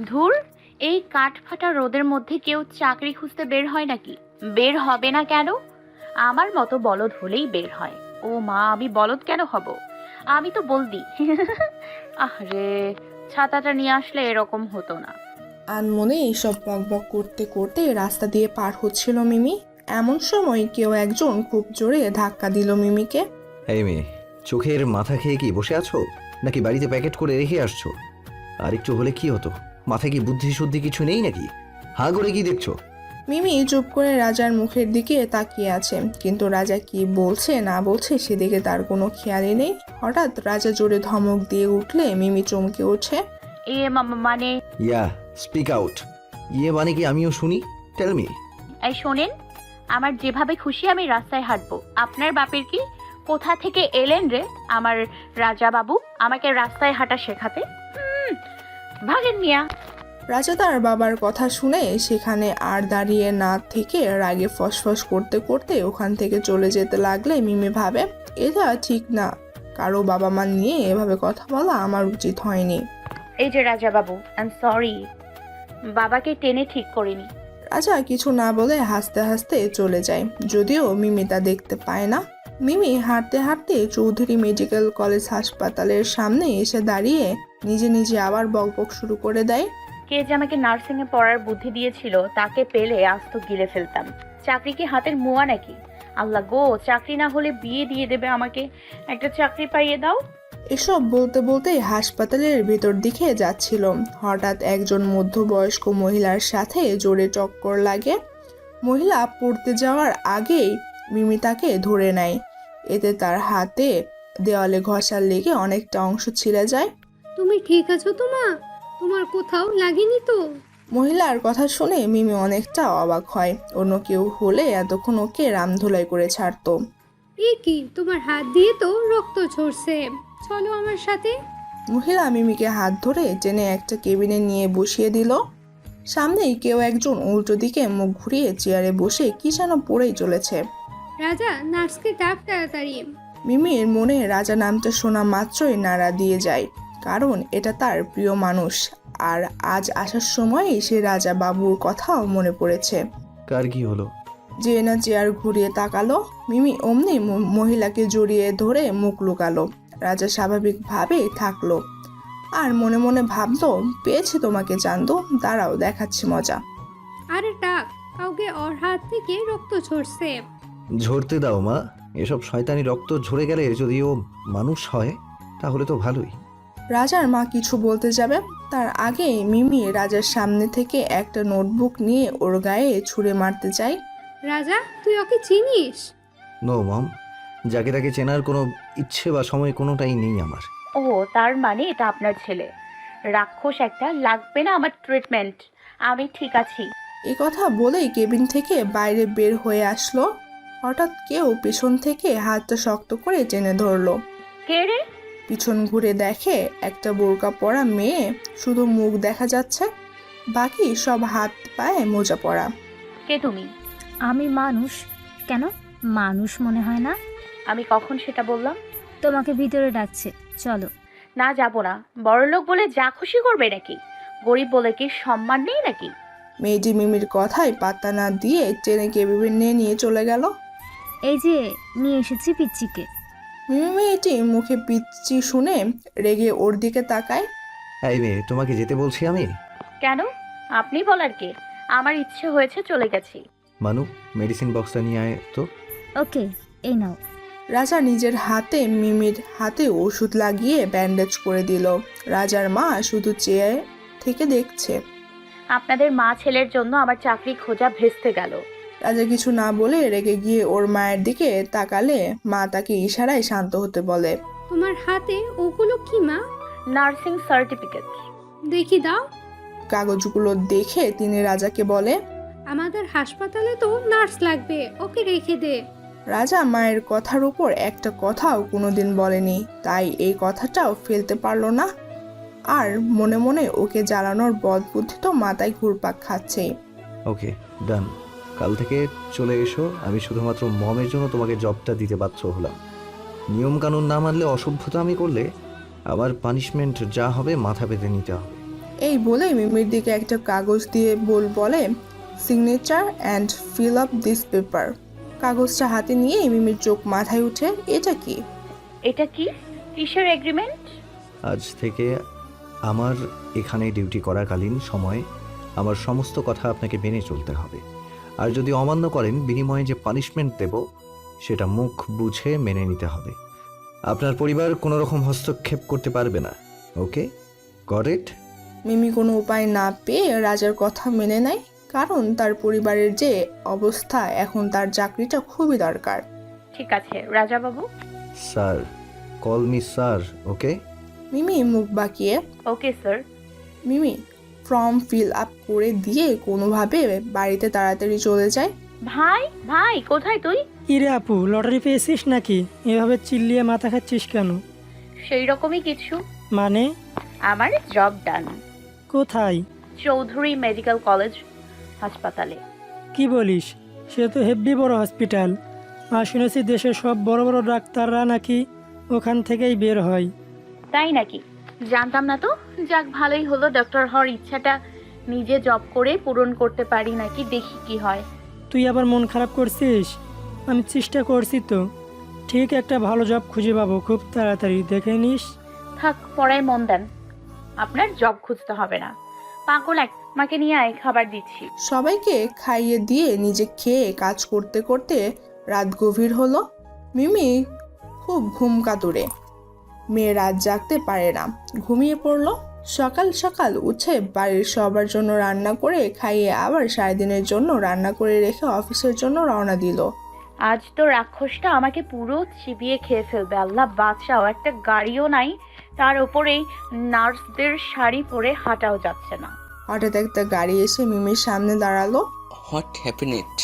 ধুর, এই কাঠফাটা রোদের মধ্যে কেউ চাকরি খুঁজতে বের হয় নাকি? বের হবে না কেন? আমার মতো বলদ হলেই বের হয়। ও মা, আমি বলদ কেন হব? আমি তো বলদি। আরে, ছাতাটা নিয়ে আসলে এরকম হতো না। আনমনে এইসব বকবক করতে করতে রাস্তা দিয়ে পার হচ্ছিল মিমি। এমন সময় কেউ একজন খুব জোরে ধাক্কা দিল মিমিকে। এই মেয়ে, চোখের মাথা খেয়ে কি বসে আছো, নাকি বাড়িতে প্যাকেট করে রেখে আসছো? আর একটু হলে কি হতো? মাথায় কি বুদ্ধি শুদ্ধি কিছু নেই নাকি? হাঁ করে কি দেখছো? মিমি চুপ করে রাজার মুখের দিকে তাকিয়ে আছে, কিন্তু রাজা কি বলছে না বলছে সেদিকে তার কোনো খেয়ালই নেই। হঠাৎ রাজা জোরে ধমক দিয়ে উঠলে মিমি চমকে ওঠে। এ মানে, ইয়া, স্পিক আউট। ইয়ে মানে কি আমিও শুনি, টেল মি। এই শোনেন, আমার যেভাবে খুশি আমি রাস্তায় হাঁটবো। আপনার বাপের কি? কোথা থেকে এলেন রে আমার রাজা বাবু আমাকে রাস্তায় হাঁটা শেখাতে? ভাগেন মিয়া। রাজা তার বাবার কথা শুনে সেখানে আর দাঁড়িয়ে না থেকে রাগে ফসফস করতে করতে ওখান থেকে চলে যেতে লাগলে মিমি ভাবে, এটা ঠিক না, কারো বাবা মা নিয়ে এভাবে কথা বলা আমার উচিত হয়নি। এই যে Raja Babu, I am sorry, বাবাকে টেনে ঠিক করিনি। রাজা কিছু না বলে হাসতে হাসতে চলে যায়, যদিও মিমি তা দেখতে পায় না। মিমি হাঁটতে হাঁটতে চৌধুরী মেডিকেল কলেজ হাসপাতালের সামনে এসে দাঁড়িয়ে নিজে নিজে আবার বকবক শুরু করে দেয়। কে যে আমাকে নার্সিং এ পড়ার বুদ্ধি দিয়েছিল, তাকে পেলে আজ তো গিলে ফেলতাম। চাকরি কি হাতের মুয়া নাকি? আল্লাহ গো, চাকরি না হলে বিয়ে দিয়ে দেবে আমাকে। একটা চাকরি পাইয়ে দাও। এসব বলতে বলতে হাসপাতালের ভেতর দিকে যাচ্ছিল, হঠাৎ একজন মধ্যবয়স্ক মহিলার সাথে জোরে টক্কর লাগে। মহিলা পড়তে যাওয়ার আগেই মিমি তাকে ধরে নেয়। এতে তার হাতে দেওয়ালে ঘষা লেগে অনেকটা অংশ ছিঁড়ে যায়। তুমি ঠিক আছো তো মা? তোমার কোথাও লাগেনি তো? মহিলার কথা শুনে মিমি অনেকটা অবাক হয়। অন্য কেউ হলে এতক্ষণ ওকে রামধুলাই করে ছাড়তো। এ কি, তোমার হাত দিয়ে তো রক্ত ঝরছে। চলো আমার সাথে। মহিলা মিমিকে হাত ধরে টেনে একটা কেবিনে নিয়ে বসিয়ে দিল। সামনেই কেউ একজন উল্টো দিকে মুখ ঘুরিয়ে চেয়ারে বসে কি যেন পড়েই চলেছে। রাজা, নার্সকে ডাক তাড়াতাড়ি। মিমির মনে রাজা নামটা শোনা মাত্রই নাড়া দিয়ে যায়, কারণ এটা তার প্রিয় মানুষ। আর আজ আসার সময় সে রাজা বাবুর কথাও মনে পড়েছে। কার কি হলো? যে না চেয়ার ঘুরিয়ে তাকালো, মিমি অমনি মহিলাকে জড়িয়ে ধরে মুখ লুকালো। রাজা স্বাভাবিকভাবেই থাকলো, আর মনে মনে ভাবলো, পেয়েছি তোমাকে চান্দু, দাঁড়াও দেখাচ্ছি মজা। আরে ডাক, কাউকে ওর হাত থেকে রক্ত ঝরছে। ঝরতে দাও মা, এসব শয়তানি রক্ত ঝরে গেলে যদি ও মানুষ হয় তাহলে তো ভালোই। রাজার মা কিছু বলতে যাবে, তার আগে মিমি রাজার সামনে থেকে একটা নোটবুক নিয়ে ওর গায়ে ছুঁড়ে মারতে চায়। রাজা, তুই ওকে চিনিস? নো মম, যাকে তাকে চেনার কোনো ইচ্ছে বা সময় কোনোটাই নেই আমার। ও, তার মানে এটা আপনার ছেলে। রাক্ষস একটা, লাগবে না আমার ট্রিটমেন্ট। আমি ঠিক আছি। এই কথা বলেই কেবিন থেকে বাইরে বের হয়ে আসলো। হঠাৎ কেউ পেছন থেকে হাতটা শক্ত করে টেনে ধরলো। কে রে? পিছন ঘুরে দেখে একটা বোরকা পরা মেয়ে, শুধু মুখ দেখা যাচ্ছে, বাকি সব হাত পায়ে মোজা পরা। কে তুমি? আমি মানুষ। কেন, মানুষ মনে হয় না? আমি কখন সেটা বললাম? তোমাকে ভিতরে ডাকছে, চলো। না, যাব না। বড়লোক বলে যা খুশি করবে নাকি? গরিব বলে কি সম্মান নেই নাকি? মেয়েটি মিমির কথায় পাত্তা না দিয়ে টেনে কেবিনে নিয়ে চলে গেল। এই যে নিয়ে এসেছি পিচ্চিকে। মিমি মেয়েটি মুখে পিচ্চি শুনে রেগে ওর দিকে তাকায়। এই মেয়ে, তোমাকে যেতে বলছি আমি। কেন? আপনি বলার কে? আমার ইচ্ছে হয়েছে, চলে গেছি। মানু, মেডিসিন বক্সটা নিয়ে আয় তো। ওকে, এই নাও। রাজা নিজের হাতে মিমির হাতে ওষুধ লাগিয়ে ব্যান্ডেজ করে দিল। রাজার মা শুধু চেয়ে থেকে দেখছে। আপনাদের মা ছেলের জন্য আমার চাকরি খোঁজা ভেস্তে গেল। রাজা কিছু না বলে রেগে গিয়ে ওর মায়ের দিকে তাকালে মা তাকে ইশারায় শান্ত হতে বলে। তোমার হাতে ওগুলো কি মা? Nursing certificate. দেখি দাও। কাগজগুলো দেখে তিনি রাজাকে বলে, আমাদের হাসপাতালে তো নার্স লাগবে, ওকে রেখে দে। রাজা মায়ের কথার উপর একটা কথাও কোনোদিন বলেনি, তাই এই কথাটাও ফেলতে পারলো না। আর মনে মনে ওকে জ্বালানোর বদ বুদ্ধি তো মাথায় ঘুরপাক খাচ্ছেই। ওকে, ডান। কাল থেকে চলে এসো। আমি শুধুমাত্র মমের জন্য তোমাকে জবটা দিতে বাধ্য হলাম। নিয়ম কানুন না মানলে, অসভ্যতা আমি করলে আমার পানিশমেন্ট যা হবে মাথা পেতে নিতে হবে। এই বলে মিমির দিকে একটা কাগজ দিয়ে বলে, signature and fill up this paper. কাগজটা হাতে নিয়ে মিমির চোখ মাথায় উঠে, এটা কি? এটা কি? কিসের এগ্রিমেন্ট? আজ থেকে আমার এখানে ডিউটি করাকালীন সময় আমার সমস্ত কথা আপনাকে মেনে চলতে হবে। আর যদি অমান্য করেন, বিনিময়ে যে পানিশমেন্ট দেব সেটা মুখ বুঝে মেনে নিতে হবে। আপনার পরিবার কোনো রকম হস্তক্ষেপ করতে পারবে না। ওকে, গট ইট? মিমি কোনো উপায় না পেয়ে রাজার কথা মেনে নেয়, কারণ তার পরিবারের যে অবস্থা, এখন তার চাকরিটা খুবই দরকার। ঠিক আছে Raja Babu. Sir, call me sir. Okay? Mimi মুখ বাঁকিয়ে, okay sir. Mimi form fill up করে দিয়ে কোনোভাবে বাড়িতে তাড়াতাড়ি চলে যায়। ভাই ভাই কোথায় তুই? কিরে আপু, লটারি পেয়েছিস নাকি? এভাবে চিল্লিয়ে মাথা খাচ্ছিস কেন? সেই রকমই কিছু। মানে? আমার জব ডান। কোথায়? চৌধুরী মেডিকেল কলেজ হাসপাতালে। কি বলিস? সে তো হেব্বি বড় হসপিটাল। আর শুনেছি দেশের সব বড় বড় ডাক্তাররা নাকি ওখান থেকেই বের হয়। তাই নাকি? জানতাম না তো। যাক, ভালোই হলো, ডক্টর হওয়ার ইচ্ছাটা নিজে জব করে পূরণ করতে পারি নাকি, দেখি কি হয়। তুই আবার মন খারাপ করছিস? আমি চেষ্টা করছি তো। ঠিক একটা ভালো জব খুঁজে পাবো খুব তাড়াতাড়ি, দেখে নিস। থাক, পড়ায় মন দেন। আপনার জব খুঁজতে হবে না। পাগল এক, মাকে নিয়ে আয়, খাবার দিচ্ছি। সবাইকে খাইয়ে দিয়ে নিজে খেয়ে কাজ করতে করতে রাত গভীর হলো। মিমি খুব ঘুম কাতুরে, মেয়ে রাত জাগতে পারে না, ঘুমিয়ে পড়লো। সকাল সকাল উঠে বাড়ির সবার জন্য রান্না করে খাইয়ে আবার সারাদিনের জন্য রান্না করে রেখে অফিসের জন্য রওনা দিল। আজ তো রাক্ষসটা আমাকে পুরো চিবিয়ে খেয়ে ফেলবে। আল্লাহ বাঁচাও, একটা গাড়িও নাই, তার উপরে নার্সদের শাড়ি পরে হাঁটাও যাচ্ছে না। হঠাৎ একটা গাড়ি এসে মিমির সামনে দাঁড়ালো। What happened?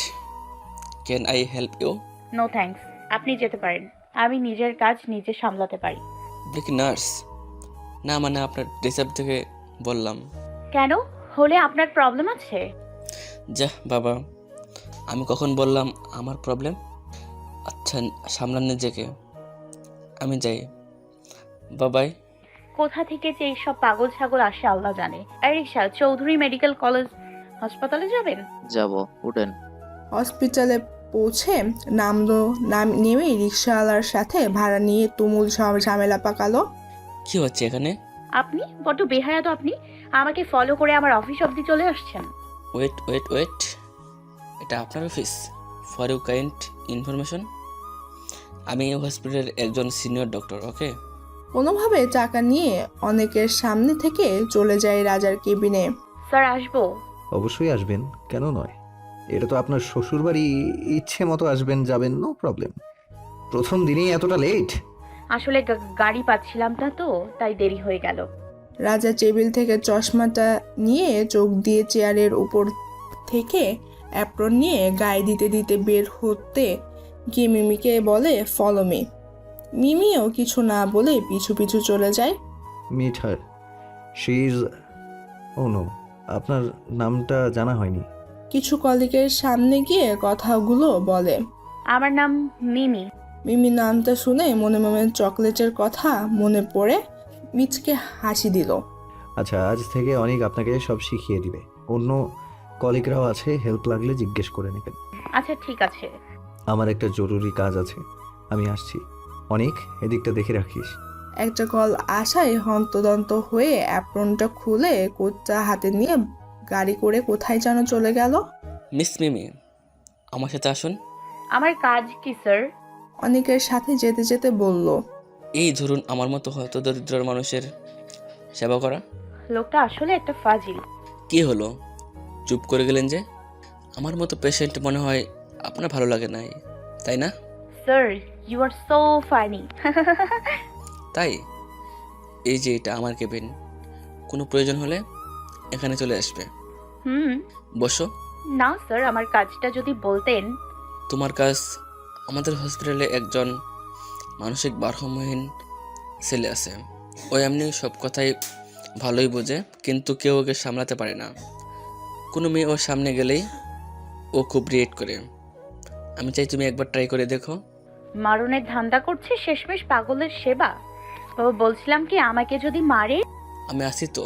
Can I help you? No thanks, আপনি যেতে পারেন। আমি নিজের কাজ নিজে সামলাতে পারি। আপনি কি নার্স? না, মানে আপনার ডিসার্ভ থেকে বললাম। কেন? হলে আপনার প্রবলেম আছে? যা বাবা, আমি কখন বললাম আমার প্রবলেম? আচ্ছা, সামলান নিজেকে। আমি যাই, বাবাই। কোথা থেকে যে এইসব পাগল ছাগল আসে আল্লাহ জানে। এই রিক্সা, চৌধুরী মেডিকেল কলেজ হাসপাতালে যাবেন? যাব, উঠেন। হসপিটালে পৌঁছে নেমেই রিক্সাওয়ালার সাথে ভাড়া নিয়ে তুমুল ঝামেলা পাকালো। কি হচ্ছে এখানে? আপনি বড্ড বেহায়া তো। আপনি আমাকে ফলো করে আমার অফিস অবধি চলে আসছেন। ওয়েট ওয়েট ওয়েট, এটা আপনার office? For you kind information, আমি এই হসপিটালের একজন সিনিয়র ডক্টর। ওকে? কোনোভাবে টাকা নিয়ে অনেকের সামনে থেকে চলে যায় রাজার কেবিনে। স্যার আসবো? অবশ্যই আসবেন, কেন নয়? এটা তো আপনার শ্বশুরবাড়ি, ইচ্ছে মতো আসবেন যাবেন, নো প্রবলেম। প্রথম দিনেই এতটা লেট? আসলে গাড়ি পাচ্ছিলাম না তো, তাই দেরি হয়ে গেল। রাজা টেবিল থেকে চশমাটা নিয়ে চোখ দিয়ে চেয়ারের উপর থেকে অ্যাপ্রন নিয়ে গায়ে দিতে দিতে বের হতে গিয়ে মিমিকে বলে, ফলো মি। মিমিও কিছু না বলে পিছু পিছু চলে যায়। Meet her, she is... oh no, আপনার নামটা জানা হয়নি। কিছু কলিগের সামনে গিয়ে কথাগুলো বলে। আমার নাম মিমি। মিমি নামটা শুনে মনে মনে চকলেটের কথা মনে পড়ে মিচকে হাসি দিল। আচ্ছা, আজ থেকে অনেক আপনাকে সব শিখিয়ে দিবে। অন্য কলিগরাও আছে, হেল্প লাগলে জিজ্ঞেস করে নেবেন। আচ্ছা ঠিক আছে। আমার একটা জরুরি কাজ আছে, আমি আসছি। অনেক, এদিকটা দেখে রাখিস। একটা কল আসায় হন্তদন্ত হয়ে অ্যাপ্রনটা খুলে কোটটা হাতে নিয়ে গাড়ি করে কোথায় যেন চলে গেল। মিস মিমি, আমার সাথে আসুন। আমার কাজ কি স্যার? অনেকের সাথে যেতে যেতে বলল, এই ধরুন আমার মতো হয়তো দরিদ্র মানুষের সেবা করা। লোকটা আসলে একটা ফাজিল। কি হলো, চুপ করে গেলেন যে? আমার মতো পেশেন্ট মনে হয় আপনার ভালো লাগে নাই, তাই না? Sir you are so funny. তাই? এই যে এটা আমার কেবিন, কোনো প্রয়োজন হলে এখানে চলে আসবে। বসো। না স্যার, আমার কাজটা যদি বলতেন। তোমার কাজ, আমাদের হসপিটালে একজন মানসিক ভারসাম্যহীন ছেলে আছে। ও এমনি সব কথাই ভালোই বোঝে, কিন্তু কেউ ওকে সামলাতে পারে না। কোনো মেয়ে ওর সামনে গেলেই ও খুব রিয়েক্ট করে। আমি চাই তুমি একবার ট্রাই করে দেখো। মারণের ধান্দা করছে শেষমেশ পাগলের সেবা। ও বলছিলাম কি, আমাকে যদি মারে? আমি আসি তো,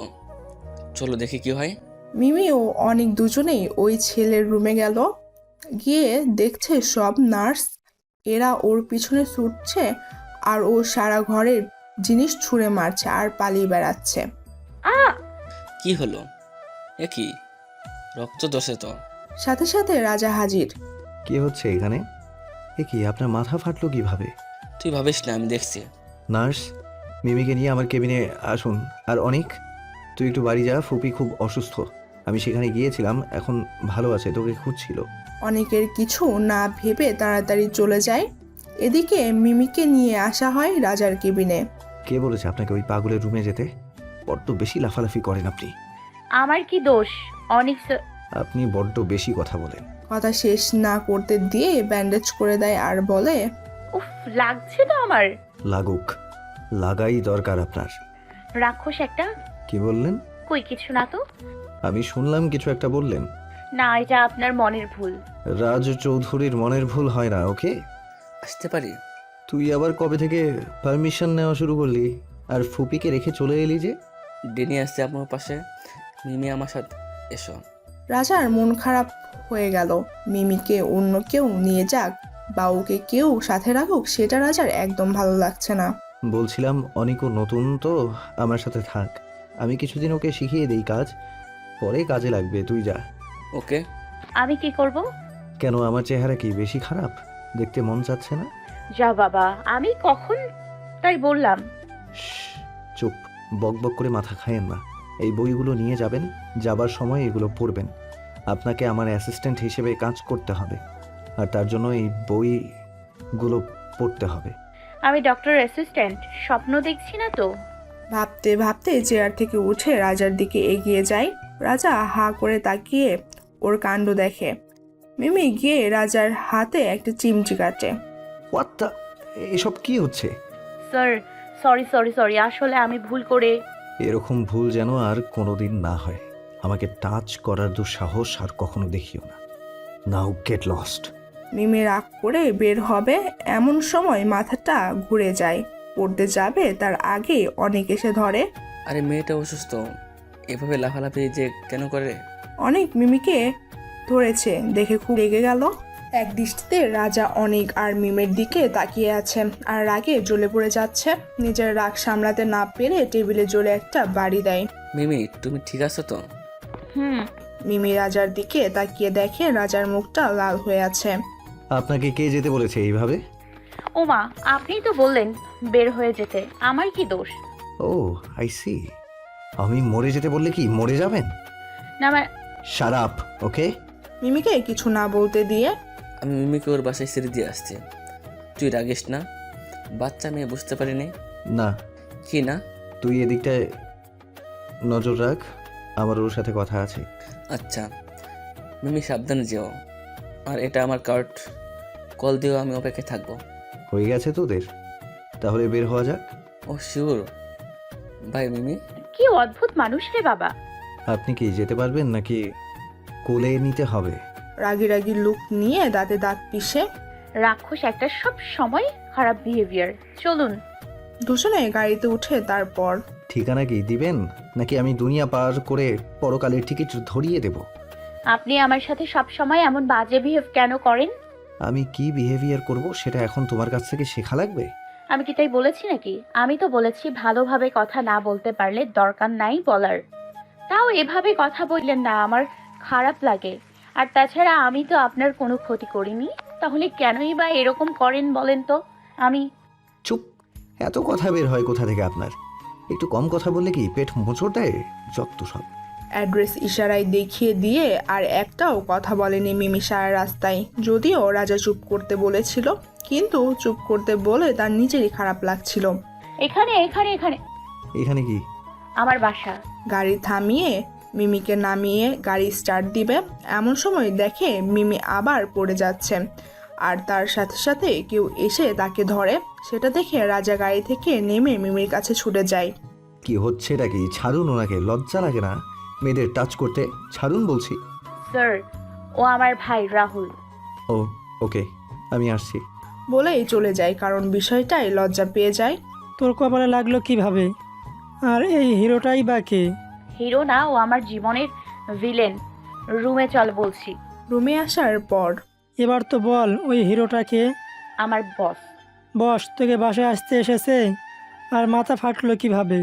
চলো দেখি কি হয়। মিমি ও অনেক দুজনেই ওই ছেলের রুমে গেল। গিয়ে দেখছে সব নার্স, এরা ওর পিছনে ছুটছে আর ও সারা ঘরের জিনিস ছুঁড়ে মারছে আর পালিয়ে বেড়াচ্ছে। আ কি হলো? এ কি, রক্ত দোষে তো। সাথে সাথে রাজা হাজির। কি হচ্ছে এখানে? এ কি, আপনার মাথা ফাটলো কিভাবে? তুই ভাবিস না, আমি দেখছি। নার্স, মিমিকে নিয়ে আমার কেবিনে আসুন। আর অনেক, তুই একটু বাড়ি যা, ফুপি খুব অসুস্থ। আমি সেখানে গিয়েছিলাম, এখন ভালো আছে, তোকে খুঁজছিল। অনেকের কিছু না ভেবে তাড়াতাড়ি চলে যায়। এদিকে মিমিকে নিয়ে আসা হয় রাজার কেবিনে। কে বলেছে আপনাকে ওই পাগলের রুমে যেতে? বড্ড বেশি লাফালাফি করেন আপনি। আমার কি দোষ? অনেক আপনি বড্ড বেশি কথা বলেন। কথা শেষ না করতে দিয়ে ব্যান্ডেজ করে দেয় আর বলে, উফ, লাগছে তো আমার। লাগুক, লাগাই দরকার আপনার। রাক্ষস একটা। কি বললেন? কই কিছু না তো। আমি শুনলাম কিছু একটা বললেন। না, এটা আপনার মনের ভুল। রাজ চৌধুরীর মনের ভুল হয় না, ওকে? আসতে পারি? তুই আবার কবে থেকে পারমিশন নেওয়া শুরু করলি? আর ফুপিকে রেখে চলে এলি যে? ডেনি আসছে আপনার পাশে, মিমি আমার সাথে, এসো। রাজার মন খারাপ হয়ে গেল। মিমিকে অন্য কেউ নিয়ে যাক বা ওকে কেউ সাথে রাখুক, সেটা রাজার একদম ভালো লাগছে না। বলছিলাম অনেকও নতুন তো, আমার সাথে থাক। আমি কিছুদিন ওকে শিখিয়ে দিই কাজ, পরে কাজে লাগবে। তুই যা। ওকে। আমি কি করব? কেন, আমার চেহারা কি বেশি খারাপ? দেখতে মন চাচ্ছে না? যা বাবা, আমি কখন তাই বললাম? শ্শ্, চুপ। বক বক করে মাথা খায়েন না। এই বইগুলো নিয়ে যাবেন, যাবার সময় এগুলো পড়বেন। আপনাকে আমার অ্যাসিস্ট্যান্ট হিসেবে কাজ করতে হবে, আর তার জন্য এই বইগুলো পড়তে হবে। আমি ডক্টর অ্যাসিস্ট্যান্ট, স্বপ্ন দেখছি না তো? ভাবতে ভাবতে চেয়ার থেকে উঠে রাজার দিকে এগিয়ে যায়। রাজা হা করে তাকিয়ে ওর কাণ্ড দেখে। মিমি গিয়ে রাজার হাতে একটা চিমটি কাটে। হোয়াট দ্য, এসব কি হচ্ছে? স্যার, সরি সরি সরি, আসলে আমি ভুল করে। এরকম ভুল যেন আর কোনোদিন না হয়। আমাকে টাচ করার দুঃসাহস আর কখনো দেখিও না। নাও গেট লস্ট। মিমি রাগ করে বের হবে, এমন সময় মাথাটা ঘুরে যায়। পড়তে যাবে তার আগে অনেক এসে ধরে। আরে মেয়েটা অসুস্থ, এভাবে লাফালাফি যে কেন করে? অনেক মিমিকে ধরেছে দেখে খুব রেগে গেল। এক দৃষ্টিতে রাজা অনেক আর মিমের দিকে তাকিয়ে আছে আর রাগে জ্বলে পড়ে যাচ্ছে। নিজের রাগ সামলাতে না পেরে টেবিলে জ্বলে একটা বাড়ি দেয়। মিমি, তুমি ঠিক আছো তো? হুম। মিমি রাজার দিকে তাকিয়ে দেখে রাজার মুখটা লাল হয়ে আছে। আপনাকে কে যেতে বলেছে এইভাবে? ওমা, আপনিই তো বললেন বের হয়ে যেতে, আমার কি দোষ? ও, আই সি। আমি মরে যেতে বললে কি মরে যাবেন? না শাট আপ, ওকে? মিমিকে কিছু না বলতে দিয়ে, আমি মিমিকে ওর বাসায় ছেড়ে দিয়ে আসছি। তুই রাগিস না, বাচ্চা মেয়ে, বুঝতে পারিনি। না, কি না? তুই এদিকটায় নজর রাখ, আমার ওর সাথে কথা আছে। আচ্ছা মিমি, সাবধানে যেও। আর এটা আমার কার্ড, কল দিও, আমি অপেক্ষায় থাকবো। হয়ে গেছে তোদের? তাহলে বের হওয়া যাক। ও শিওর। বাই মিমি। কি অদ্ভুত মানুষ রে বাবা। আপনি কি যেতে পারবেন নাকি কোলে নিতে হবে? রাগি রাগি লুক নিয়ে দাঁতে দাঁত পিষে। রাক্ষস একটা, সব সময় খারাপ বিহেভিয়ার। চলুন। দুজনে গাড়িতে উঠে তারপর ঠিকানা কি দিবেন, নাকি আমি দুনিয়া পার করে পরকালের টিকিট ধরিয়ে দেব? আপনি আমার সাথে সব সময় এমন বাজে বিহেভ কেন করেন? আমি কি বিহেভিয়ার করব সেটা এখন তোমার কাছ থেকে শেখা লাগবে? আমি কি তাই বলেছি নাকি? আমি তো বলেছি ভালোভাবে কথা না বলতে পারলে দরকার নাই বলার। তাও এভাবে কথা বললেন না, আমার খারাপ লাগে। আর তাছাড়া আমি তো আপনার কোনো ক্ষতি করিনি, তাহলে কেনই বা এরকম করেন বলেন তো? আমি চুপ। এত কথা বের হয় কোথা থেকে আপনার? একটু কম কথা বললে কি পেট মোচড় দেয়? যত সব। অ্যাড্রেস ইশারায় দেখিয়ে দিয়ে আর একটাও কথা বলেনি মিমি সারা রাস্তায়। যদিও রাজা চুপ করতে বলেছিল, কিন্তু চুপ করতে বলে তার নিজেরই খারাপ লাগছিল। এখানে এখানে এখানে এখানে কি? আমার বাসা। গাড়ি থামিয়ে মিমিকে নামিয়ে গাড়ি স্টার্ট দিবে, এমন সময় দেখে মিমি আবার পড়ে যাচ্ছে আর তার সাথে সাথে কেউ এসে তাকে ধরে। সেটা দেখে রাজা গাড়ি থেকে নেমে মিমির কাছে ছুটে যায়। কি হচ্ছেটা কি? ছাড়ুন ওনাকে, লজ্জা লাগে না মেয়েদের টাচ করতে? ছাড়ুন বলছি। স্যার, ও আমার ভাই রাহুল। ও, ওকে, আমি আসছি। বলেই চলে যায়, কারণ বিষয়টাই লজ্জা পেয়ে যায়। তোর কপালে লাগলো কিভাবে? আর এই হিরোটাই বা কে? হিরো না, ও আমার জীবনের ভিলেন। রুমে চল বলছি। রুমে আসার পর এবার তো বল ওই হিরোটাকে। আমার বস। বস তোকে বাসায় আসতে এসেছে আর মাথা ফাটলো কিভাবে?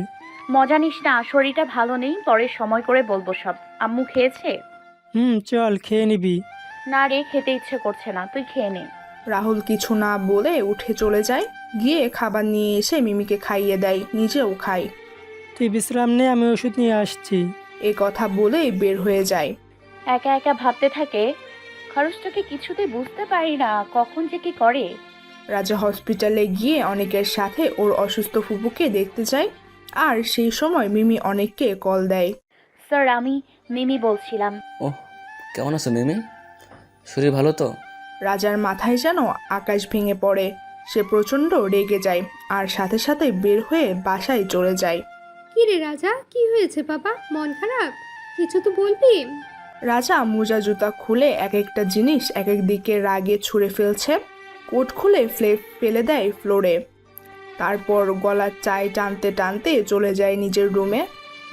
মজা নিস না, শরীরটা ভালো নেই, পরে সময় করে বলবো সব। আম্মু খেয়েছে? চল খেয়ে নিবি। না রে, খেতে ইচ্ছে করছে না, তুই খেয়ে নে। রাহুল কিছু না বলে উঠে চলে যায়, গিয়ে খাবার নিয়ে এসে মিমিকে খাইয়ে দেয়, নিজেও খায়। তুই বিশ্রাম নে, আমি ওষুধ নিয়ে আসছি। এ কথা বলেই বের হয়ে যায়। একা একা ভাবতে থাকে, খরচটাকে কিছুতে বুঝতে পারি না, কখন যে কি করে। রাজা হসপিটালে গিয়ে অনেকের সাথে ওর অসুস্থ ফুপুকে দেখতে যায়, আর সেই সময় মিমি অনেককে কল দেয়। স্যার, আমি মিমি বলছিলাম। ওহ, কেমন আছো মিমি? শরীর ভালো তো? রাজার মাথায় যেন আকাশ ভেঙে পড়ে, সে প্রচণ্ড রেগে যায় আর সাথে সাথে বের হয়ে বাসায় চলে যায়। কি রে রাজা, কি হয়েছে বাবা? মন খারাপ? কিছু তো বলবি। রাজা মোজা জুতা খুলে এক একটা জিনিস এক এক দিকে রাগে ছুঁড়ে ফেলছে, কোট খুলে ফেলে দেয় ফ্লোরে। তারপর গলার চাই টানতে টানতে চলে যায় নিজের রুমে।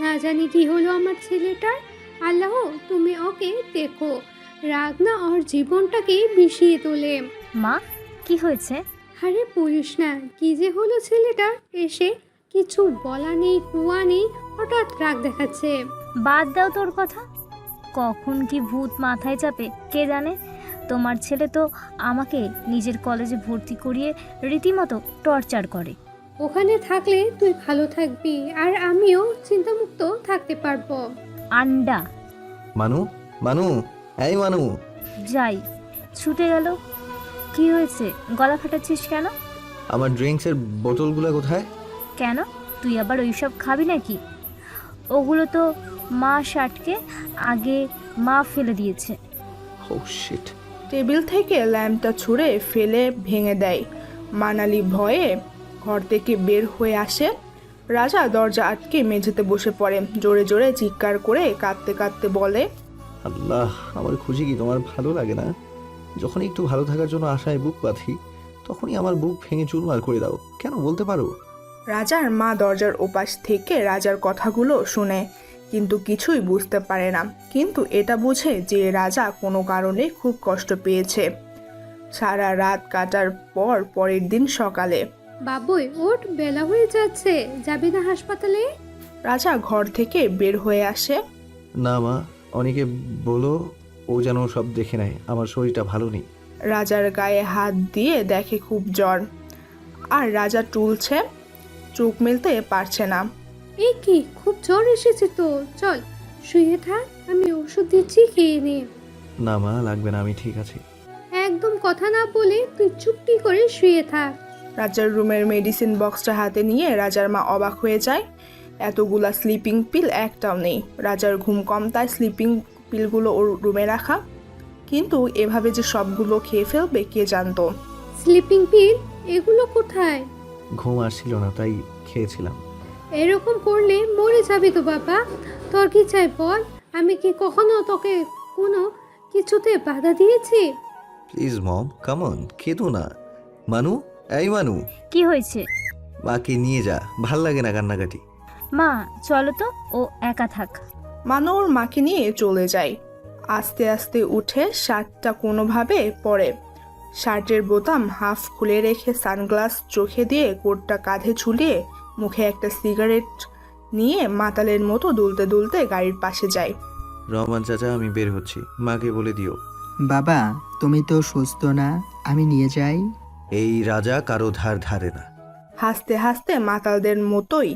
না জানি কি হলো আমার ছেলেটার। আল্লাহ, তুমি ওকে দেখো, রাগ না ওর জীবনটাকে বিষিয়ে তোলে। মা, কি হয়েছে? আরে বলিস না, কি যে হলো ছেলেটা, এসে কিছু বলা নেই কুয়া নেই, হঠাৎ রাগ দেখাচ্ছে। বাদ দাও তোর কথা। কখন কি ভূত মাথায় চাপে কে জানে। তোমার ছেলে তো আমাকে নিজের কলেজে ভর্তি করিয়ে রীতিমতো টর্চার করে। ওখানে থাকলে তুই ভালো থাকবি আর আমিও চিন্তামুক্ত থাকতে পারবো। আন্ডা। মানু, মানু, এই মানু। যাই, ছুটে গেল। কি হয়েছে, গলা ফাটাচ্ছিস কেন? আমার ড্রিঙ্কসের বোতলগুলো কোথায়? কেন, তুই আবার ওইসব খাবি নাকি? ওগুলো তো মা শার্টকে আগে মা ফেলে দিয়েছে। ও শিট। টেবিল থেকে ল্যাম্পটা ছুঁড়ে ফেলে ভেঙে দেয়। মানালি ভয়ে ঘর থেকে বের হয়ে আসে। রাজা দরজা আটকে মেঝেতে বসে পড়ে, জোরে জোরে চিৎকার করে কাঁদতে কাঁদতে বলে, আল্লাহ, আমার খুশি কি তোমার ভালো লাগে না? যখনই একটু ভালো থাকার জন্য আশায় বুক বাঁধি, তখনই আমার বুক ভেঙে চুরমার করে দাও। কেন বলতে পারো? রাজার মা দরজার ওপাশ থেকে রাজার কথাগুলো শুনে, কিন্তু কিছুই বুঝতে পারে না। কিন্তু এটা বুঝে যে রাজা কোনো কারণে খুব কষ্ট পেয়েছে। সারা রাত কাটার পর পরের দিন সকালে বাবুই ওঠ, বেলা হয়ে যাচ্ছে, যাবি না হাসপাতালে? রাজা ঘর থেকে বের হয়ে আসে। না মা, অনেকে বলো ও যেন সব দেখে নেয়, আমার শরীরটা ভালো নেই। রাজার গায়ে হাত দিয়ে দেখে খুব জ্বর, আর রাজা টুলছে, চোখ মেলতে পারছে না। এই কি, খুব জ্বর এসেছে তো, চল শুয়ে থাক, আমি ওষুধ দিচ্ছি, খেয়ে নে। না মা, লাগবে না, আমি ঠিক আছি। একদম কথা না বলে তুই চুপটি করে শুয়ে থাক। রাজার রুমের মেডিসিন বক্সটা হাতে নিয়ে রাজার মা অবাক হয়ে যায়। এতগুলা স্লিপিং পিল একটাও নেই। রাজার ঘুম কম, তাই স্লিপিং পিলগুলো ওর রুমে রাখা, কিন্তু এভাবে যে সবগুলো খেয়ে ফেলবে কে জানতো। স্লিপিং পিল এগুলো কোথায়? ঘুম আসছিল না তাই খেয়েছিলাম। এরকম করলে মরে যাবি তো বাবা। তোর কি চাই বল? আমি কি কখনো তোকে কোনো কিছুতে বাধা দিয়েছি? প্লিজ মম, কাম অন, খেতো না। মানু, এই মানু, কি হয়েছে? মাকে নিয়ে যা, ভাল লাগে না কান্নাকাটি। মা চলো তো, ও একা থাক। মানু ওর মাকে নিয়ে চলে যায়। আস্তে আস্তে উঠে শার্টটা কোনোভাবে পরে, শার্টের বোতাম হাফ খুলে রেখে সানগ্লাস চোখে দিয়ে কোটটা কাঁধে ঝুলিয়ে মুখে একটা সিগারেট নিয়ে মাতালের মতো দুলতে দুলতে গাড়ির পাশে যায়। রহমান চাচা, আমি বের হচ্ছি, মাকে বলে দিও। বাবা, তুমি তো সুস্থ না, আমি নিয়ে যাই। এই রাজা কারো ধার ধারে না। হাসতে হাসতে মাতালদের মতোই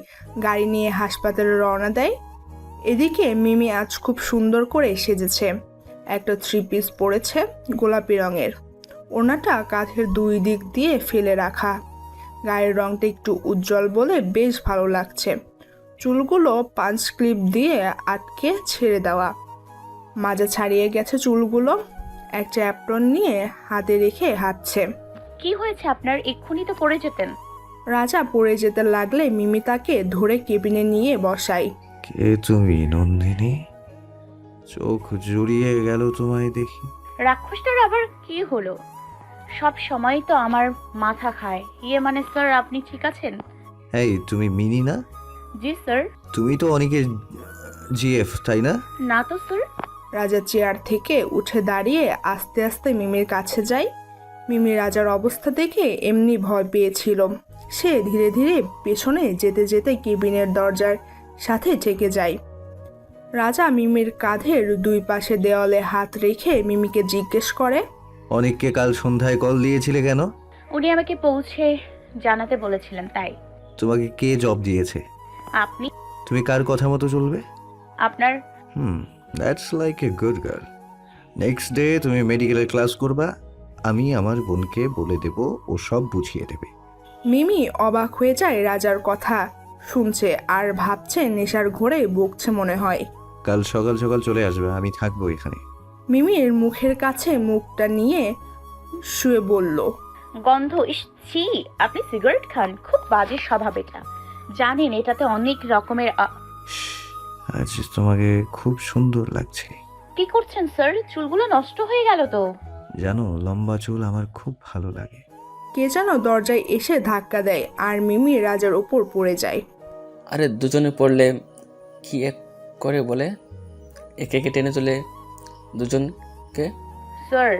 গাড়ি নিয়ে হাসপাতালে রওনা দেয়। এদিকে মিমি আজ খুব সুন্দর করে সেজেছে। একটা 3 পিস পরেছে, গোলাপি রঙের। ওড়নাটা কাঁধের দুই দিক দিয়ে ফেলে রাখা, গায়ের রংটা একটু উজ্জ্বল বলে বেশ ভালো লাগছে। চুলগুলো পাঞ্চ ক্লিপ দিয়ে আটকে ছেড়ে দেওয়া, মাজা ছাড়িয়ে গেছে চুলগুলো। একটা অ্যাপ্রন নিয়ে হাতে রেখে হাঁটছে। কি হয়েছে আপনার? এক্ষুনি তো পড়ে যেতেন। রাজা পড়ে যেতে লাগলে মিমি তাকে ধরে কেবিনে নিয়ে বসায়। কে তুমি নন্দিনী? চোখ জুড়িয়ে গেল তোমায় দেখি। রাক্ষসটার আবার কি হলো? সব সময় তো আমার মাথা খায়। মানে স্যার, আপনি ঠিক আছেন? এই তুমি মিনি না? জি স্যার। তুমি তো অনেকের জিএফ তাই না? না তো স্যার। রাজা চেয়ার থেকে উঠে দাঁড়িয়ে আস্তে আস্তে মিমির কাছে যায়। মিমি রাজার অবস্থা দেখে এমনি ভয় পেয়েছিল। সে ধীরে ধীরে পেছনে যেতে যেতে কেবিনের দরজার সাথে ঠেকে যায়। রাজা মিমির কাঁধের দুই পাশে দেওয়ালে হাত রেখে মিমিকে জিজ্ঞেস করে, অনেককে কাল সন্ধ্যায় কল দিয়েছিলে কেন? উনি আমাকে পৌঁছে জানাতে বলেছিলেন তাই। তোমাকে কে জব দিয়েছে? আপনি। তুমি কার কথা মতো চলবে? আপনার। That's like a good girl. Next day তুমি মেডিকেলের ক্লাস করবা, আমি আমার বোনকে বলে দেব, ও সব বুঝিয়ে দেবে। মিমি অবাক হয়ে যায় রাজার কথা শুনছে আর ভাবছে নেশার ঘোরে বকছে মনে হয়। কাল সকাল সকাল চলে আসবে, আমি থাকবো এখানে। মিমির মুখের কাছে মুখটা নিয়ে শুয়ে বলল, গন্ধ, ইস ছি, আপনি সিগারেট খান? খুব বাজে স্বভাব এটা। জানেন এটাতে অনেক রকমের আজ তোমাকে খুব সুন্দর লাগছে। কি করছেন স্যার? চুলগুলো নষ্ট হয়ে গেল তো। জানো, লম্বা চুল আমার খুব ভালো লাগে। কে যেন দরজায় এসে ধাক্কা দেয় আর মিমি রাজার ওপর পড়ে যায়। আরে দুজনে পড়লে কি এক করে বলে? একে একে টেনে চলে দুজনকে। স্যার,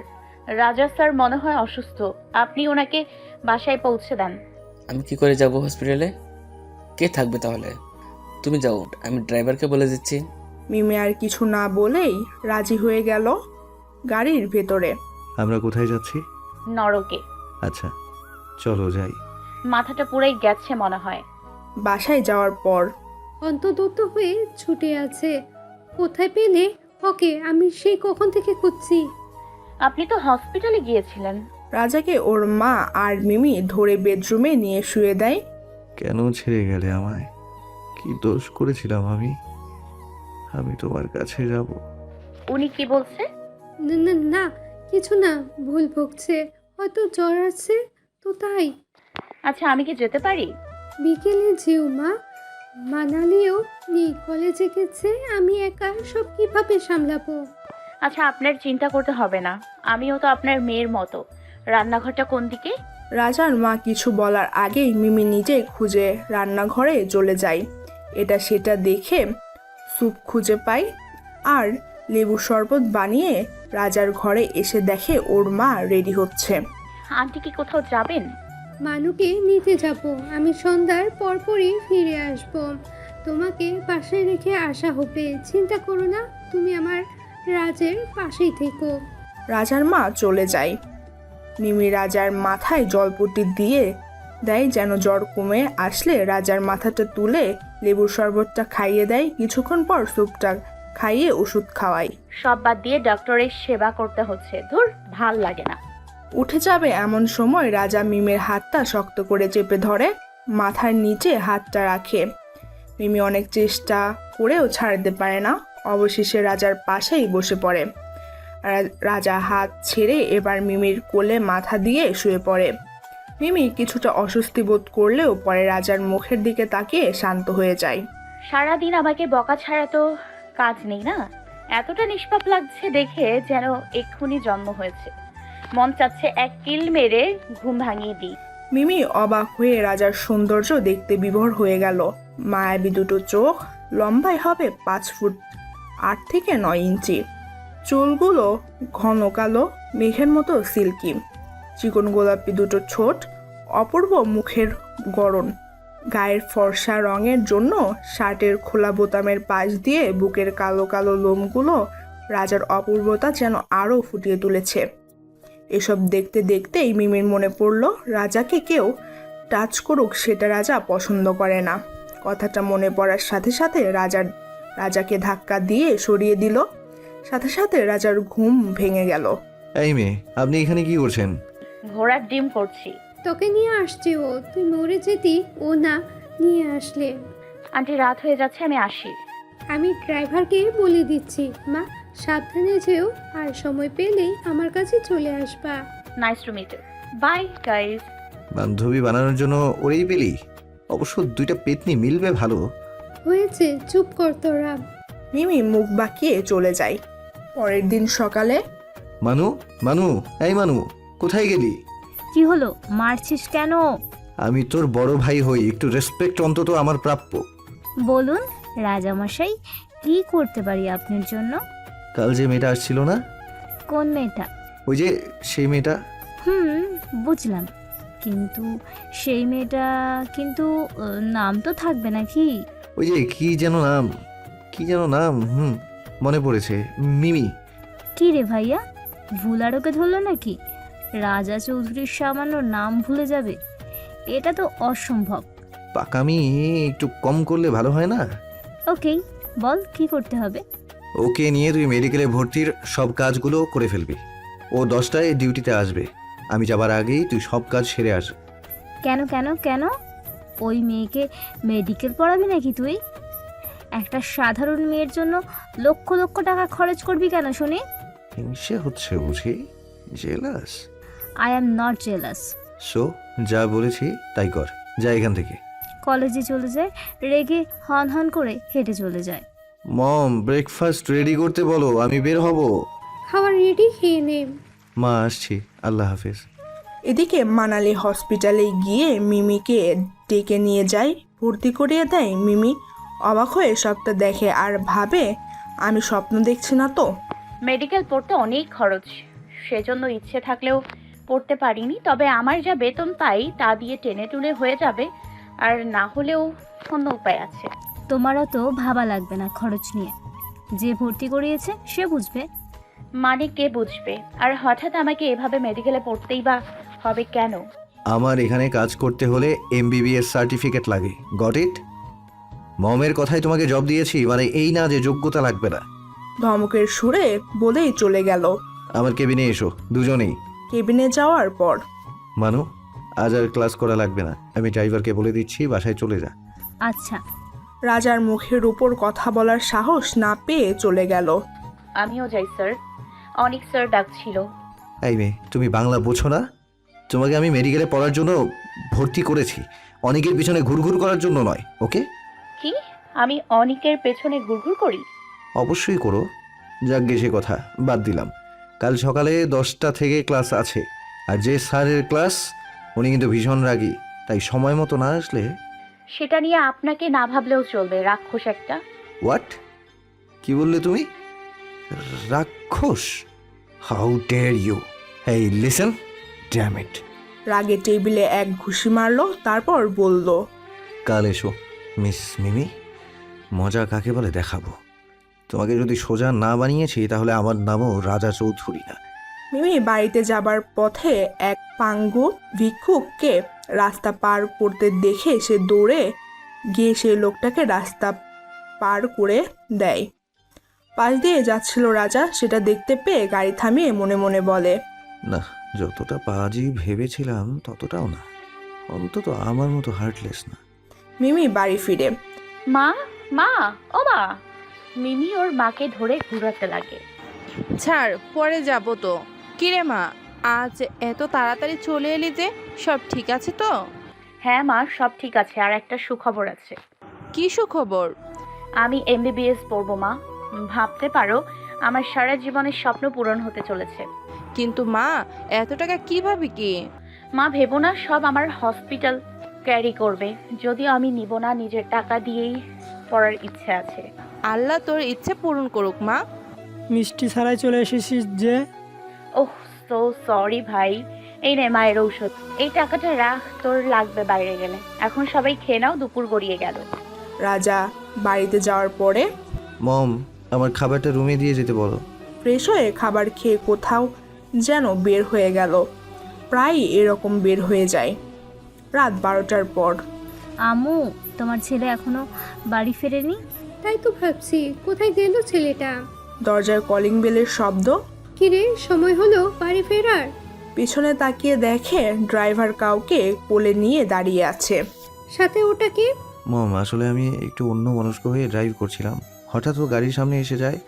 রাজা স্যার মনে হয় অসুস্থ, আপনি ওনাকে বাসায় পৌঁছে দেন। আমি কি করে যাব হসপিটালে? কে থাকবে তাহলে? তুমি যাও, আমি ড্রাইভারকে বলে দিচ্ছি। মিমি আর কিছু না বলেই রাজি হয়ে গেল। গাড়ির ভেতরে আমরা কোথায় যাচ্ছি? নরকে। আচ্ছা চলো যাই। মাথাটা পুরাই গেছে মনে হয়। বাসায় যাওয়ার পর অন্তর্দত্ত হয়ে ছুটে আছে। কোথায় পেলে ওকে? আমি সেই কখন থেকে খুঁজছি। আপনি তো হসপিটালে গিয়েছিলেন। রাজাকে ওর মা আর মিমি ধরে বেডরুমে নিয়ে শুয়ে দেয়। কেন ছেড়ে গেলে আমায়? কি দোষ করেছিলাম আমি? আমি তোমার কাছে যাব। উনি কি বলছে? না না না, কিছু না, ভুল ভুগছে, হয়তো জ্বর আছে তো তাই। আচ্ছা, আমি কি যেতে পারি? বিকেলে যেও মা, মানালিও নেই, কলেজে গেছে, আমি একা সব কিভাবে সামলাবো? আচ্ছা, আপনার চিন্তা করতে হবে না, আমিও তো আপনার মেয়ের মতো। রান্নাঘরটা কোন দিকে? রাজার মা কিছু বলার আগেই মিমি নিজে খুঁজে রান্নাঘরে চলে যায়। এটা সেটা দেখে স্যুপ খুঁজে পায় আর লেবু শরবত বানিয়ে রাজার ঘরে এসে দেখে ওর মা রেডি হচ্ছে। আন্টি কি কোথাও যাবেন? মানুকে নিতে যাব, আমি সন্ধ্যার পরপরই ফিরে আসব। তোমাকে বাসায় রেখে আসা হবে, চিন্তা করো না, তুমি আমার রাজের পাশেই থেকো। রাজার মা চলে যায়। মিমি রাজার মাথায় জলপট্টি দিয়ে দেয় যেন জ্বর কমে আসলে রাজার মাথাটা তুলে লেবুর শরবতটা খাইয়ে দেয়। কিছুক্ষণ পর স্যুপটা খাইয়ে ওষুধ খাওয়ায়। সব বাদ দিয়ে ডক্টরের সেবা করতে হচ্ছে, ধুর, ভাল লাগে না। উঠে যাবে এমন সময় রাজা মিমির হাতটা শক্ত করে চেপে ধরে, মাথার নিচে হাতটা রাখে। মিমি অনেক চেষ্টা করেও ছাড়তে পারে না, অবশেষে রাজার পাশেই বসে পড়ে। রাজা হাত ছেড়ে এবার মিমির কোলে মাথা দিয়ে শুয়ে পড়ে। মিমি কিছুটা অস্বস্তি বোধ করলেও পরে রাজার মুখের দিকে তাকিয়ে শান্ত হয়ে যায়। সারাদিন আমাকে বকা ছাড়া তো কাজ নেই না। এতটা নিষ্পাপ লাগছে দেখে যেন এক্ষুনি জন্ম হয়েছে। মন চাচ্ছে এক কিল মেরে ঘুম ভাঙিয়ে দিই। মিমি অবাক হয়ে রাজার সৌন্দর্য দেখতে বিভোর হয়ে গেল। মায়াবী দুটো চোখ, লম্বায় হবে 5 ফুট 8 থেকে 9 ইঞ্চি, চুলগুলো ঘন কালো মেঘের মতো সিল্কি, চিকন গোলাপি দুটো ঠোঁট, অপূর্ব মুখের গড়ন। গায়ের ফর্সা রঙের জন্য শার্টের খোলা বোতামের পাশ দিয়ে বুকের কালো কালো লোমগুলো রাজার অপূর্বতা যেন আরও ফুটিয়ে তুলেছে। এসব দেখতে দেখতেই মিমির মনে পড়ল, রাজাকে কেউ টাচ করুক সেটা রাজা পছন্দ করে না। কথাটা মনে পড়ার সাথে সাথে রাজাকে ধাক্কা দিয়ে সরিয়ে দিল। সাথে সাথে রাজার ঘুম ভেঙে গেল। এই মেয়ে, আপনি এখানে কি করছেন? ঘোড়ার ডিম করছি। তোকে নিয়ে আসছে ও, তুই মরে যেতি ও না নিয়ে আসলে। আন্টি, রাত হয়ে যাচ্ছে, আমি আসি। আমি ড্রাইভারকে বলে দিচ্ছি, মা সাবধানে যেও, আর সময় পেলেই আমার কাছে চলে আসবা। Nice to meet you, bye guys. বান্ধবী বানানোর জন্য ওরেই পেলি? অবশ্য দুইটা পেতনি মিলবে ভালো। হয়েছে, চুপ কর তোরা। মিমি মুখ বাঁকিয়ে চলে যায়। পরের দিন সকালে মানু, মানু, এই মানু, কোথায় গেলি? কি হলো, মারছিস কেন? আমি তোর বড় ভাই হই, একটু রেসপেক্ট অন্তত আমার প্রাপ্য। বলুন রাজামশাই, কি করতে পারি আপনার জন্য? কাল যে মেয়েটা আসছিল না, কোন মেয়েটা? ওই যে সেই মেয়েটা। বুঝলাম, কিন্তু সেই মেয়েটা কিন্তু নাম তো থাকবে নাকি? ওই যে কি যেন নাম, কি যেন নাম, মনে পড়েছে, মিমি। কি রে ভাইয়া, ভুল আর ওকে ধরলো নাকি? রাজা চৌধুরীর সামান্য নাম ভুলে যাবে? এটা তো অসম্ভব। পাকামি একটু কম করলে ভালো হয় না? ওকে, বল কি করতে হবে? ওকে নিয়ে তুই মেডিকেলে ভর্তির সব কাজগুলো করে ফেলবি। ও 10টায় ডিউটিতে আসবে। আমি যাবার আগেই তুই সব কাজ সেরে আসবি। কেন কেন কেন? ওই মেয়েকে মেডিকেল পড়াবি নাকি তুই? একটা সাধারণ মেয়ের জন্য লক্ষ লক্ষ টাকা খরচ করবি কেন শুনি? হিংসে হচ্ছে বুঝি? Jealous? I am not jealous. So যা বলেছি তাই কর, যা এখান থেকে। কলেজে চলে যায়, রেগে হন হন করে হেঁটে চলে যায়। মম, ব্রেকফাস্ট রেডি করতে বলো, আমি বের হব। খাবার রেডি, খেয়ে নে। মা আসছি, আল্লাহ হাফেজ। এদিকে মানালি হসপিটালে গিয়ে মিমিকে ডেকে নিয়ে যায়, ভর্তি করিয়ে দেয়। মিমি অবাক হয়ে সবটা দেখে আর ভাবে, আমি স্বপ্ন দেখছি না তো? মেডিকেল পড়তে অনেক খরচ, সেজন্য ইচ্ছে থাকলেও পড়তে পারিনি। তবে আমার যা বেতন পাই তা দিয়ে টেনে টুনে হয়ে যাবে, আর না হলেও অন্য উপায় আছে। তোমারও তো ভাবা লাগবে না খরচ নিয়ে, যে ভর্তি করিয়েছে সে বুঝবে। মানে কে বুঝবে? আর হঠাৎ আমাকে এভাবে মেডিকেলে পড়তেই বা হবে কেন? আমার এখানে কাজ করতে হলে MBBS সার্টিফিকেট লাগে, গট ইট? মমের কথাই তোমাকে জব দিয়েছি, মানে এই না যে যোগ্যতা লাগবে না। ধমকের সুরে বলেই চলে গেল। আমার কেবিনে এসো দুজনেই। কেবিনে যাওয়ার পর মানু, আজ আর ক্লাস করা লাগবে না, আমি ড্রাইভারকে বলে দিচ্ছি বাসায় চলে যা। আচ্ছা। রাজার মুখের উপর কথা বলার সাহস না পেয়ে চলে গেল। আমিও যাই স্যার, অনেক স্যার ডাকছিল। এই মেয়ে, তুমি বাংলা বোঝো না? তোমাকে আমি মেডিকেলে পড়ার জন্য ভর্তি করেছি, অনেকের পিছনে ঘুরঘুর করার জন্য নয়, ওকে? কি আমি অনেকের পেছনে ঘুরঘুর করি? অবশ্যই করো। যাক সে কথা বাদ দিলাম। কাল সকালে 10টা থেকে ক্লাস আছে, আর যে স্যারের ক্লাস উনি কিন্তু ভীষণ রাগী, তাই সময় মতো না আসলে। সেটা নিয়ে আপনাকে না ভাবলেও চলবে, রাক্ষস একটা। হোয়াট? কি বললে তুমি? রাক্ষস? How dare you! Hey listen, damn it! রাগে টেবিলে এক ঘুষি মারলো, তারপর বলল, কাল এসো মিস মিমি, মজা কাকে বলে দেখাবো। তোমাকে যদি সোজা না বানিয়েছি তাহলে আমার নামও রাজা চৌধুরী না। মিমি বাড়িতে যাবার পথে এক পাঙ্গু ভিক্ষুককে রাস্তা পার করতে দেখে সে দৌড়ে গিয়ে সেই লোকটাকে রাস্তা পার করে দেয়। পাশ দিয়ে যাচ্ছিল রাজা, সেটা দেখতে পেয়ে গাড়ি থামিয়ে মনে মনে বলে, না, যতটা পাজি ভেবেছিলাম ততটাও না, অন্তত আমার মতো হার্টলেস না। মিমি বাড়ি ফিরে মা, মা, ও মা! মিমি ওর মাকে ধরে ঘুরাতে লাগে। ছাড়, পরে যাব তো। কিরে মা, আজ এত তাড়াতাড়ি চলে এলি যে? সব ঠিক আছে তো? হ্যাঁ মা, সব ঠিক আছে। আর একটা সুখবর আছে। কি সুখবর? আমি MBBS পড়বো মা। ভাবতে পারো, আমার সারা জীবনের স্বপ্ন পূরণ হতে চলেছে। কিন্তু মা, এত টাকা কিভাবে কি? মা ভেবো না, সব আমার হসপিটাল ক্যারি করবে। যদিও আমি নিব না, নিজের টাকা দিয়েই পড়ার ইচ্ছে আছে। আল্লাহ তোর ইচ্ছে পূরণ করুক মা। মিষ্টি ছাড়াই চলে এসেছিস যে? ওহ, সো সরি ভাই। এই নে মায়ের ঔষধ, এই টাকাটা রাখ, তোর লাগবে বাইরে গেলে। এখন সবাই খেয়ে নাও, দুপুর গড়িয়ে গেল। রাজা বাড়িতে যাওয়ার পরে মম, আমার খাবারটা রুমে দিয়ে যেতে বলো। ফ্রেশ হয়ে খাবার খেয়ে কোথাও যেন বের হয়ে গেল। প্রায়ই এরকম বের হয়ে যায়। রাত 12টার পর আম্মু, তোমার ছেলে এখনো বাড়ি ফেরেনি? তাই তো ভাবছি, কোথায় গেল ছেলেটা? দরজার কলিং বেলের শব্দ। কিরে, সময় হলো বাড়ি ফেরার? পিছনে তাকিয়ে দেখে ড্রাইভার কাউকে কোলে নিয়ে দাঁড়িয়ে আছে। সাথে ওটাকে? মম, আসলে আমি একটু অন্য মনস্ক হয়ে ড্রাইভ করছিলাম, হঠাৎ ও গাড়ির সামনে এসে যায়,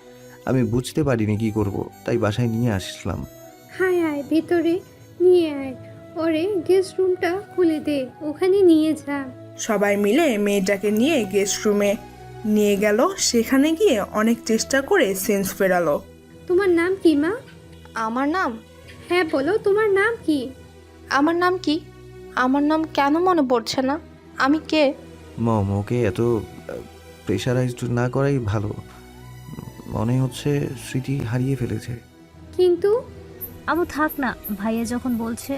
আমি বুঝতে পারিনি কি করব, তাই বাসায় নিয়ে আসলাম। হায় আয়, ভেতরে নিয়ে আয়। ওরে গেস্ট রুমটা খুলে দে, ওখানে নিয়ে যা। সবাই মিলে মেয়েটাকে নিয়ে গেস্ট রুমে নিয়ে গেল। সেখানে গিয়ে অনেক চেষ্টা করে সেন্স ফেরালো। তোমার নাম কি মা? আমার নাম? হ্যাঁ বলো, তোমার নাম কি? আমার নাম কি? আমার নাম কেন মনে পড়ছে না? আমি কে? মম, ওকে এত প্রেশারাইজড না করাই ভালো। মনে হচ্ছে স্মৃতি হারিয়ে ফেলেছে। কিন্তু আবু থাক না, ভাইয়া যখন বলছে।